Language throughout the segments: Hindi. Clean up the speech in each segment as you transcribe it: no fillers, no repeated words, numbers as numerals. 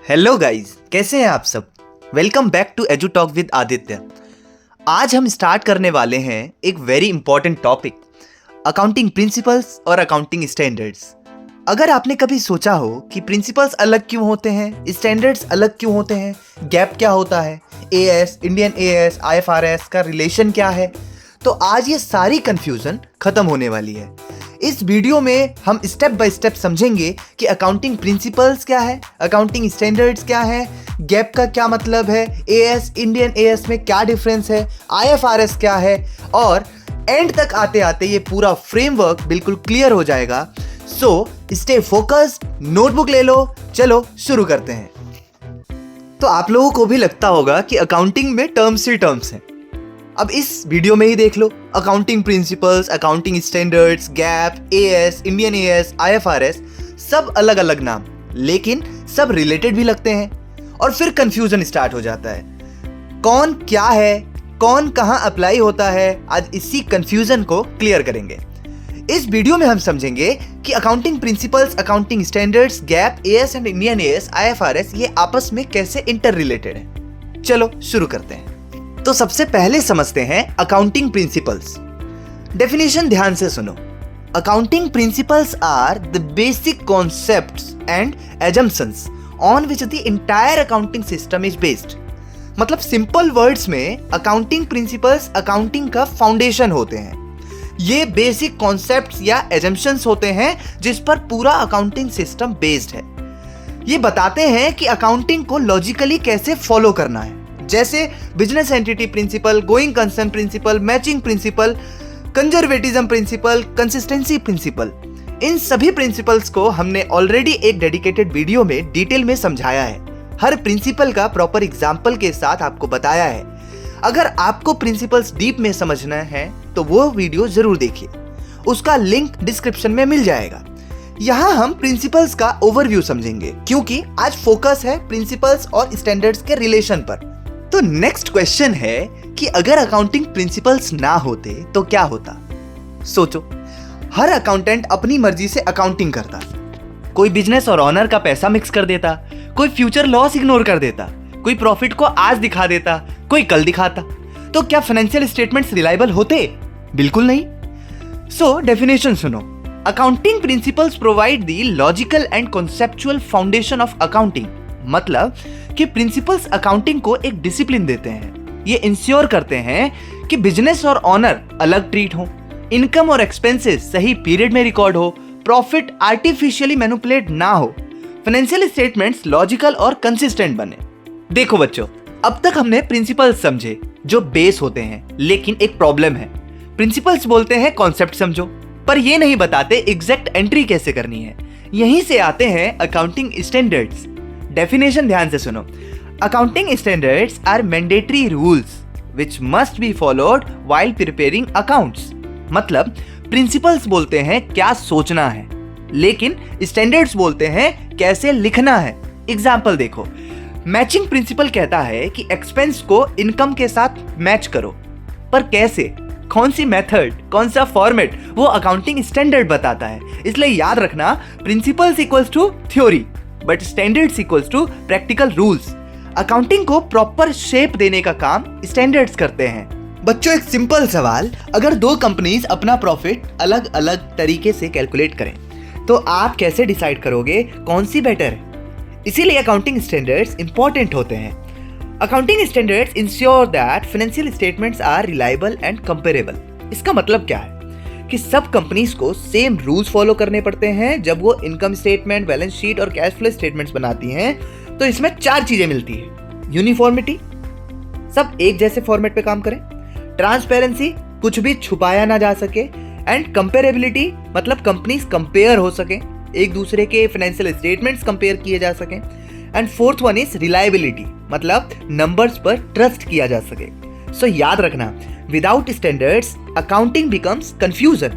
हेलो गाइस, कैसे हैं आप सब। Welcome back to Edu talk with Aditya. आज हम स्टार्ट करने वाले हैं एक very important topic, accounting principles और अकाउंटिंग स्टैंडर्ड्स। अगर आपने कभी सोचा हो कि प्रिंसिपल्स अलग क्यों होते हैं, स्टैंडर्ड्स अलग क्यों होते हैं, गैप क्या होता है, एएस, इंडियन एएस, आईएफआरएस का रिलेशन क्या है, तो आज ये सारी कंफ्यूजन खत्म होने वाली है। इस वीडियो में हम स्टेप बाय स्टेप समझेंगे कि अकाउंटिंग प्रिंसिपल्स क्या है, अकाउंटिंग स्टैंडर्ड्स क्या है, गैप का क्या मतलब है, एएस, इंडियन एएस में क्या डिफरेंस है, आईएफआरएस क्या है, और एंड तक आते आते ये पूरा फ्रेमवर्क बिल्कुल क्लियर हो जाएगा। सो स्टे फोकस्ड, नोटबुक ले लो, चलो शुरू करते हैं। तो आप लोगों को भी लगता होगा कि अकाउंटिंग में टर्म्स ही टर्म्स हैं। अब इस वीडियो में ही देख लो, accounting principles, accounting standards, GAAP, AS, Indian AS, IFRS, सब अलग अलग नाम, लेकिन सब रिलेटेड भी लगते हैं। और फिर कंफ्यूजन स्टार्ट हो जाता है, कौन क्या है, कौन कहां अप्लाई होता है। आज इसी कंफ्यूजन को क्लियर करेंगे। इस वीडियो में हम समझेंगे कि accounting principles, accounting standards, GAAP, as and Indian AS, IFRS ये आपस में कैसे इंटर रिलेटेड है। चलो शुरू करते हैं। तो सबसे पहले समझते हैं अकाउंटिंग प्रिंसिपल्स। डेफिनेशन ध्यान से सुनो। Accounting principles are the basic concepts and assumptions on which the entire accounting system is based. मतलब सिंपल वर्ड्स में अकाउंटिंग प्रिंसिपल्स अकाउंटिंग का फाउंडेशन होते हैं। ये बेसिक कॉन्सेप्ट्स या एजम्पशंस होते हैं जिस पर पूरा अकाउंटिंग सिस्टम बेस्ड है। ये बताते हैं कि अकाउंटिंग को लॉजिकली कैसे फॉलो करना है, जैसे business entity principle, going concern principle, matching principle, conservatism principle, consistency principle. इन सभी प्रिंसिपल्स को हमने ऑलरेडी एक डेडिकेटेड वीडियो में डिटेल में समझाया है। हर प्रिंसिपल का प्रॉपर एग्जांपल के साथ आपको बताया है। अगर आपको प्रिंसिपल्स डीप में समझना है तो वो वीडियो जरूर देखिए, उसका लिंक डिस्क्रिप्शन में मिल जाएगा। यहाँ हम प्रिंसिपल्स का ओवरव्यू समझेंगे क्योंकि आज फोकस है प्रिंसिपल्स और स्टैंडर्ड्स के रिलेशन पर। तो नेक्स्ट क्वेश्चन है कि अगर अकाउंटिंग प्रिंसिपल्स ना होते तो क्या होता। सोचो, हर अकाउंटेंट अपनी मर्जी से अकाउंटिंग करता। कोई बिजनेस और ऑनर का पैसा मिक्स कर देता, कोई फ्यूचर लॉस इग्नोर कर देता, कोई प्रॉफिट को आज दिखा देता, कोई कल दिखाता। तो क्या फाइनेंशियल स्टेटमेंट्स रिलायबल होते? बिल्कुल नहीं। सो डेफिनेशन सुनो। Accounting principles provide the logical and conceptual foundation of accounting. मतलब कि प्रिंसिपल्स अकाउंटिंग को एक डिसिप्लिन देते हैं। ये इंश्योर करते हैं कि बिजनेस और ऑनर अलग ट्रीट हो, इनकम और एक्सपेंसेस सही पीरियड में रिकॉर्ड हो, प्रॉफिट आर्टिफिशियली मैनिपुलेट ना हो, फाइनेंशियल स्टेटमेंट्स लॉजिकल और कंसिस्टेंट बने। देखो बच्चों, अब तक हमने प्रिंसिपल्स समझे जो बेस होते हैं, लेकिन एक प्रॉब्लम है। प्रिंसिपल्स बोलते हैं कॉन्सेप्ट समझो, पर ये नहीं बताते एग्जैक्ट एंट्री कैसे करनी है। यहीं से आते हैं अकाउंटिंग स्टैंडर्ड्स। डेफिनेशन ध्यान से सुनो। Accounting standards are mandatory rules which must be followed while preparing accounts. मतलब प्रिंसिपल्स बोलते हैं क्या सोचना है, लेकिन स्टैंडर्ड्स बोलते हैं कैसे लिखना है। एग्जाम्पल देखो, मैचिंग प्रिंसिपल कहता है कि एक्सपेंस को इनकम के साथ मैच करो, पर कैसे, कौन सी मेथड, कौन सा फॉर्मेट, वो अकाउंटिंग स्टैंडर्ड बताता है। इसलिए याद रखना, principles equals to theory but standards equals to practical rules. Accounting को प्रॉपर शेप देने का काम स्टैंडर्ड्स करते हैं। बच्चों, एक सिंपल सवाल, अगर दो कंपनीज अपना प्रॉफिट अलग अलग तरीके से कैलकुलेट करें तो आप कैसे डिसाइड करोगे कौन सी बेटर है? इसीलिए अकाउंटिंग स्टैंडर्ड्स इंपॉर्टेंट होते हैं। Accounting standards ensure that financial statements are reliable and comparable. इसका मतलब क्या है कि सब कंपनीज को सेम रूल्स फॉलो करने पड़ते हैं जब वो इनकम स्टेटमेंट, बैलेंस शीट और कैश फ्लो स्टेटमेंट्स बनाती हैं। तो इसमें 4 चीजें मिलती है। यूनिफॉर्मिटी, सब एक जैसे फॉर्मेट पे काम करें। ट्रांसपेरेंसी, कुछ भी छुपाया ना जा सके। एंड कंपेरेबिलिटी, मतलब कंपनीज कंपेयर हो सके, एक दूसरे के फाइनेंशियल स्टेटमेंट्स कंपेयर किए जा सके। And fourth one is reliability, मतलब नंबर्स पर ट्रस्ट किया जा सके। सो याद रखना, without standards accounting becomes confusion,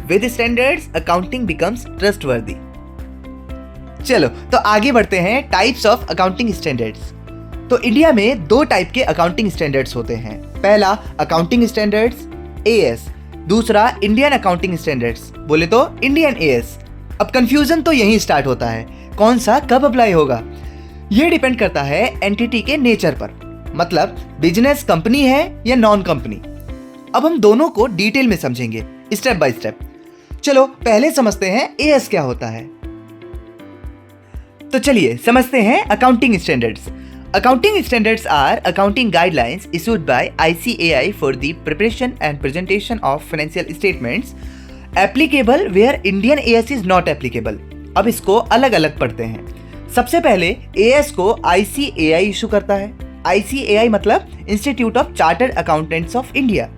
with standards accounting becomes trustworthy. चलो तो आगे बढ़ते हैं टाइप्स ऑफ अकाउंटिंग स्टैंडर्ड्स। तो इंडिया में 2 टाइप के अकाउंटिंग स्टैंडर्ड्स होते हैं। पहला अकाउंटिंग स्टैंडर्ड्स एएस, दूसरा इंडियन अकाउंटिंग स्टैंडर्ड्स, बोले तो इंडियन एएस। अब कंफ्यूजन तो यहीं स्टार्ट होता है, कौन सा कब अप्लाई होगा। ये डिपेंड करता है एंटिटी के नेचर पर, मतलब बिजनेस कंपनी है या नॉन कंपनी। अब हम दोनों को डिटेल में समझेंगे स्टेप बाय स्टेप। चलो पहले समझते हैं एएस क्या होता है। तो चलिए समझते हैं accounting standards. Accounting standards are accounting guidelines issued by ICAI for the preparation and presentation of financial statements applicable where Indian AS is not applicable। अब इसको अलग अलग पढ़ते हैं। सबसे पहले AS को ICAI इशू करता है। ICAI मतलब institute of chartered accountants of India.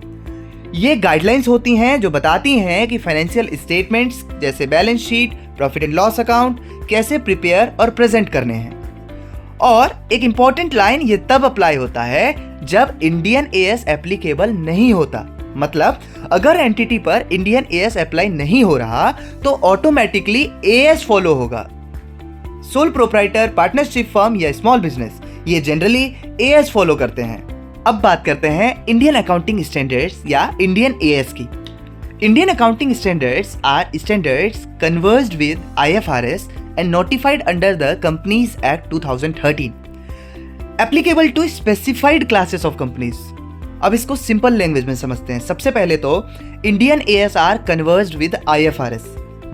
ये गाइडलाइंस होती हैं जो बताती हैं कि फाइनेंशियल स्टेटमेंट्स जैसे balance sheet, profit and loss account कैसे प्रिपेयर और प्रेजेंट करने हैं। और एक इंपॉर्टेंट लाइन ये तब अप्लाई होता है जब इंडियन एएस एप्लीकेबल नहीं होता, मतलब अगर एंटिटी पर इंडियन एएस अप्लाई नहीं हो रहा तो ऑटोमेटिकली एएस फॉलो होगा। सोल प्रोप्राइटर, पार्टनरशिप फर्म या स्मॉल बिजनेस ये जनरली एएस फॉलो करते हैं। अब बात करते हैं इंडियन अकाउंटिंग स्टैंडर्ड्स या इंडियन एएस की। Indian accounting standards are standards converged with IFRS and notified under the Companies Act 2013, applicable to specified classes of companies। अब इसको सिंपल लैंग्वेज में समझते हैं। सबसे पहले तो Indian AS are converged with IFRS,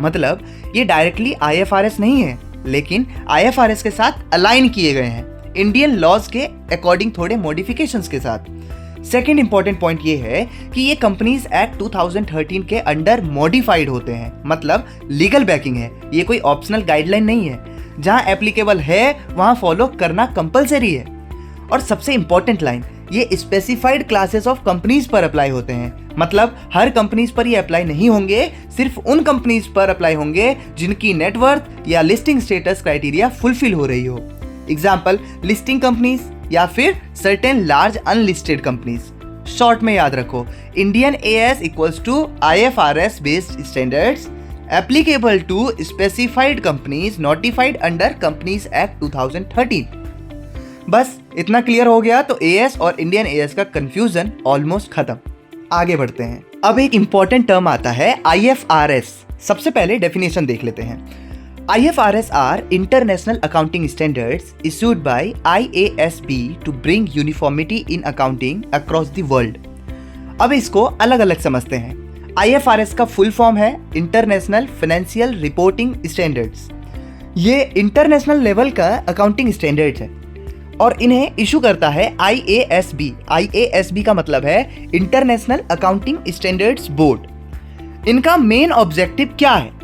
मतलब ये डायरेक्टली IFRS नहीं है, लेकिन IFRS के साथ अलाइन किए गए हैं इंडियन लॉज के अकॉर्डिंग थोड़े मॉडिफिकेशंस के साथ। सेकेंड इंपॉर्टेंट पॉइंट ये है कि ये कंपनीज एक्ट 2013 के अंडर मॉडिफाइड होते हैं, मतलब लीगल बैकिंग है, ये कोई ऑप्शनल गाइडलाइन नहीं है। जहां एप्लीकेबल है वहां फॉलो करना कंपलसरी है। और सबसे इंपॉर्टेंट लाइन, ये स्पेसिफाइड क्लासेस ऑफ कंपनीज पर अप्लाई होते हैं, मतलब हर कंपनीज पर ये अप्लाई नहीं होंगे, सिर्फ उन कंपनीज पर अप्लाई होंगे जिनकी नेटवर्थ या लिस्टिंग स्टेटस क्राइटेरिया फुलफिल हो रही हो। एग्जाम्पल लिस्टिंग कंपनीज या फिर certain large unlisted companies. Short में याद रखो, Indian AS equals to IFRS based standards applicable to specified companies notified under companies act 2013। बस इतना क्लियर हो गया तो एएस और इंडियन एएस का कंफ्यूजन ऑलमोस्ट खत्म। आगे बढ़ते हैं। अब एक इंपॉर्टेंट टर्म आता है IFRS। सबसे पहले डेफिनेशन देख लेते हैं। IFRS are international accounting standards issued by IASB to bring uniformity in accounting across the world। अब इसको अलग अलग समझते हैं। IFRS का फुल फॉर्म है इंटरनेशनल फाइनेंशियल रिपोर्टिंग स्टैंडर्ड्स। ये इंटरनेशनल लेवल का अकाउंटिंग स्टैंडर्ड्स है और इन्हें इशू करता है IASB। IASB का मतलब है इंटरनेशनल अकाउंटिंग स्टैंडर्ड्स बोर्ड। इनका मेन ऑब्जेक्टिव क्या है?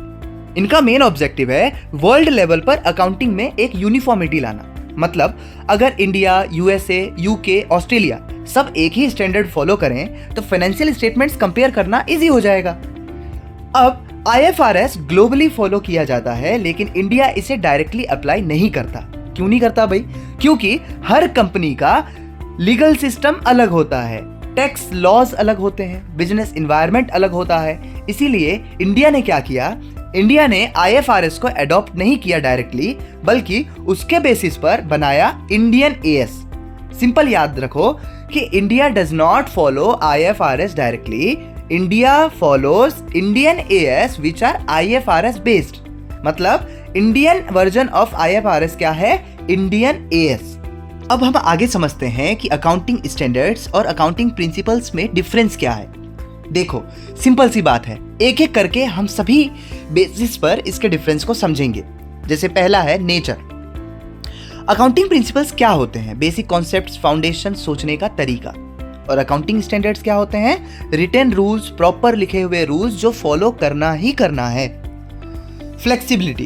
इनका मेन ऑब्जेक्टिव है वर्ल्ड लेवल पर अकाउंटिंग में एक यूनिफॉर्मिटी लाना, मतलब अगर इंडिया, USA, UK, ऑस्ट्रेलिया सब एक ही स्टैंडर्ड फॉलो करें तो फाइनेंशियल स्टेटमेंट्स कंपेयर करना इजी हो जाएगा। अब IFRS ग्लोबली फॉलो किया जाता है, लेकिन इंडिया इसे डायरेक्टली अप्लाई नहीं करता। क्यों नहीं करता भाई? क्योंकि हर कंपनी का लीगल सिस्टम अलग होता है, टैक्स लॉज अलग होते हैं, बिजनेस इन्वायरमेंट अलग होता है। इसीलिए इंडिया ने क्या किया, इंडिया ने IFRS को अडॉप्ट नहीं किया डायरेक्टली, बल्कि उसके बेसिस पर बनाया इंडियन एएस। सिंपल याद रखो कि India does not follow IFRS directly, India follows Indian AS which are IFRS based. मतलब इंडियन वर्जन ऑफ IFRS क्या है? Indian AS. अब हम आगे समझते हैं कि अकाउंटिंग स्टैंडर्ड्स और अकाउंटिंग प्रिंसिपल्स में डिफरेंस क्या है। देखो सिंपल सी बात है, एक एक करके हम सभी बेसिस पर इसके डिफरेंस को समझेंगे। जैसे पहला है नेचर। अकाउंटिंग प्रिंसिपल्स क्या होते हैं? बेसिक कॉन्सेप्ट्स, फाउंडेशन, सोचने का तरीका। और अकाउंटिंग स्टैंडर्ड्स क्या होते हैं? रिटन रूल्स, प्रॉपर लिखे हुए रूल्स जो फॉलो करना ही करना है। फ्लेक्सिबिलिटी,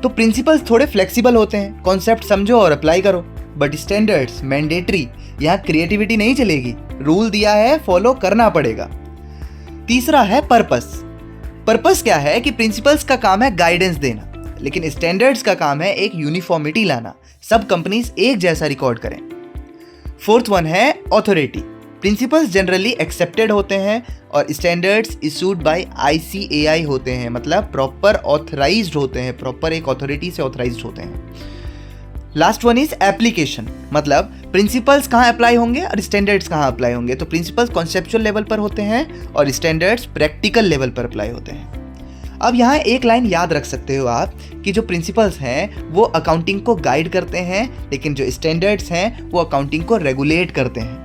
तो प्रिंसिपल्स थोड़े फ्लेक्सिबल होते हैं, कॉन्सेप्ट समझो और अप्लाई करो। बट स्टैंडर्ड्स मैंडेटरी, यहाँ क्रिएटिविटी नहीं चलेगी, रूल दिया है फॉलो करना पड़ेगा। तीसरा है पर्पस। पर्पस क्या है कि प्रिंसिपल्स का काम है गाइडेंस देना, लेकिन स्टैंडर्ड्स का काम है एक यूनिफॉर्मिटी लाना, सब कंपनीज एक जैसा रिकॉर्ड करें। फोर्थ वन है ऑथोरिटी। प्रिंसिपल्स जनरली एक्सेप्टेड होते हैं और स्टैंडर्ड्स इशूड बाय ICAI होते हैं, मतलब प्रॉपर ऑथराइज्ड होते हैं, प्रॉपर एक अथॉरिटी से ऑथराइज्ड होते हैं। लास्ट वन इज एप्लीकेशन, मतलब प्रिंसिपल्स कहाँ अप्लाई होंगे और स्टैंडर्ड्स कहाँ अप्लाई होंगे। तो प्रिंसिपल्स कॉन्सेप्चुअल लेवल पर होते हैं और स्टैंडर्ड्स प्रैक्टिकल लेवल पर अप्लाई होते हैं। अब यहाँ एक लाइन याद रख सकते हो आप कि जो प्रिंसिपल्स हैं वो अकाउंटिंग को गाइड करते हैं, लेकिन जो स्टैंडर्ड्स हैं वो अकाउंटिंग को रेगुलेट करते हैं।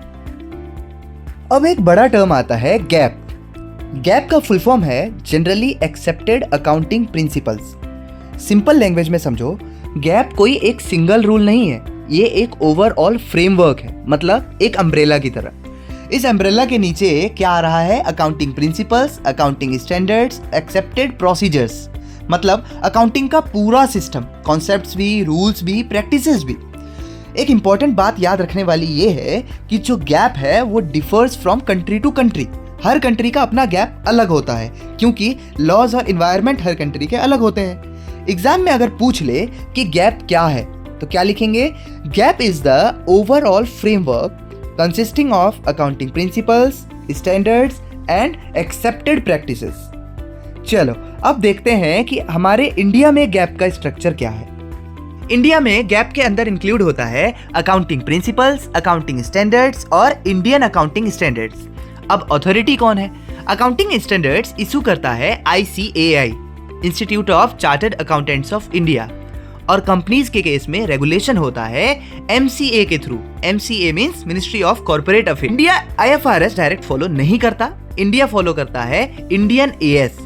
अब एक बड़ा टर्म आता है गैप। गैप का फुल फॉर्म है generally accepted accounting principles. Simple language में समझो, गैप कोई एक सिंगल रूल नहीं है, ये एक ओवरऑल फ्रेमवर्क है, मतलब एक अम्ब्रेला की तरह। इस अम्ब्रेला के नीचे क्या आ रहा है? Accounting principles, accounting standards, accepted procedures, मतलब अकाउंटिंग का पूरा सिस्टम, कॉन्सेप्ट्स भी, रूल्स भी, प्रैक्टिसेस भी। एक इंपॉर्टेंट बात याद रखने वाली ये है कि जो गैप है वो differs from country to country. हर कंट्री का अपना गैप अलग होता है, क्योंकि लॉज और इन्वायरमेंट हर कंट्री के अलग होते हैं। एग्जाम में अगर पूछ ले कि गैप क्या है तो क्या लिखेंगे? Gap is the overall framework consisting of accounting principles, standards and accepted practices. चलो अब देखते हैं कि हमारे इंडिया में गैप का स्ट्रक्चर क्या है। इंडिया में गैप के अंदर इंक्लूड होता है अकाउंटिंग प्रिंसिपल्स, अकाउंटिंग स्टैंडर्ड्स और इंडियन अकाउंटिंग स्टैंडर्ड्स। अब अथॉरिटी कौन है? अकाउंटिंग स्टैंडर्ड्स इशू करता है ICAI, institute of chartered accountants of India, और कंपनीज के केस में रेगुलेशन होता है MCA के through. MCA means ministry of corporate affairs. India IFRS direct follow नहीं करता, इंडिया फॉलो करता है इंडियन AS,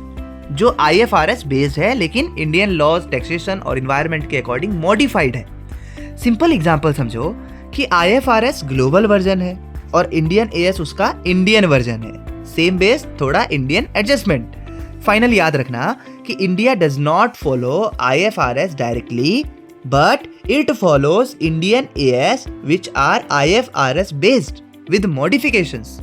जो IFRS बेस्ड है लेकिन इंडियन लॉज, टैक्सेशन और इन्वायरमेंट के अकॉर्डिंग मॉडिफाइड है। सिंपल एग्जांपल समझो कि IFRS ग्लोबल वर्जन है और इंडियन AS उसका इंडियन वर्जन है। सेम बेस, थोड़ा इंडियन एडजस्टमेंट। फाइनल याद रखना कि India does not follow IFRS directly, but it follows Indian AS which are IFRS based with modifications.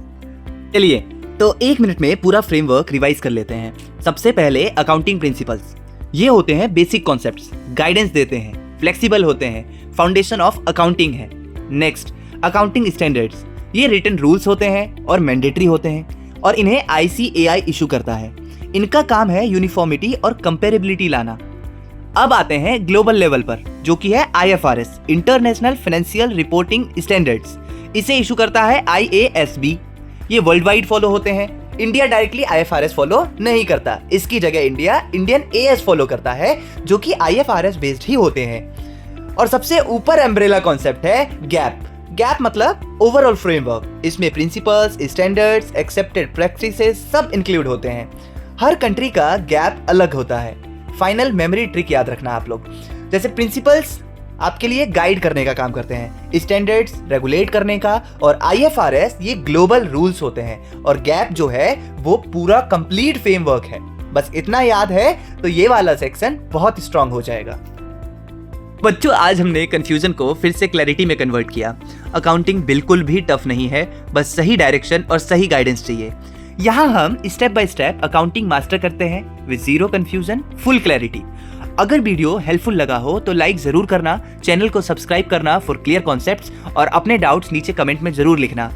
चलिए तो 1 मिनट में पूरा फ्रेमवर्क रिवाइज कर लेते हैं। सबसे पहले अकाउंटिंग प्रिंसिपल्स, ये होते हैं बेसिक कॉन्सेप्ट्स, गाइडेंस देते हैं, फ्लेक्सिबल होते हैं, फाउंडेशन ऑफ अकाउंटिंग है। नेक्स्ट अकाउंटिंग स्टैंडर्ड्स, ये रिटन रूल्स होते हैं और मैंडेटरी होते हैं और इन्हें ICAI इशू करता है। इनका काम है यूनिफॉर्मिटी और कंपेरेबिलिटी लाना। अब आते हैं ग्लोबल लेवल पर, जो कि है IFRS, international financial reporting standards. इसे इशू करता है IASB। ये वर्ल्ड वाइड फॉलो होते हैं। इंडिया डायरेक्टली IFRS फॉलो नहीं करता, इसकी जगह इंडिया इंडियन AS फॉलो करता है, जो कि IFRS बेस्ड ही होते हैं। और सबसे ऊपर अम्ब्रेला कॉन्सेप्ट है गैप। गैप मतलब ओवरऑल फ्रेमवर्क, इसमें प्रिंसिपल्स, स्टैंडर्ड्स, एक्सेप्टेड प्रैक्टिसेस सब इंक्लूड होते हैं। हर कंट्री का गैप अलग होता है। फाइनल मेमोरी ट्रिक याद रखना आप लोग, जैसे प्रिंसिपल्स आपके लिए गाइड करने का काम करते हैं, स्टैंडर्ड्स रेगुलेट करने का, और IFRS ये ग्लोबल रूल्स होते हैं, और गैप जो है वो पूरा कंप्लीट फ्रेमवर्क है। बस इतना याद है तो ये वाला सेक्शन बहुत स्ट्रांग हो जाएगा। बच्चों, आज हमने कंफ्यूजन को फिर से क्लैरिटी में कन्वर्ट किया। अकाउंटिंग बिल्कुल भी टफ नहीं है, बस सही डायरेक्शन और सही गाइडेंस चाहिए। यहाँ हम step by step accounting master करते हैं with zero confusion, full clarity. अगर वीडियो हेल्पफुल लगा हो तो लाइक जरूर करना, चैनल को सब्सक्राइब करना फॉर क्लियर कॉन्सेप्ट्स, और अपने डाउट्स नीचे कमेंट में जरूर लिखना।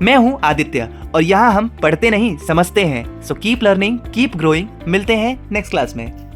मैं हूँ आदित्य और यहाँ हम पढ़ते नहीं समझते हैं। So keep learning, keep growing. मिलते हैं नेक्स्ट क्लास में।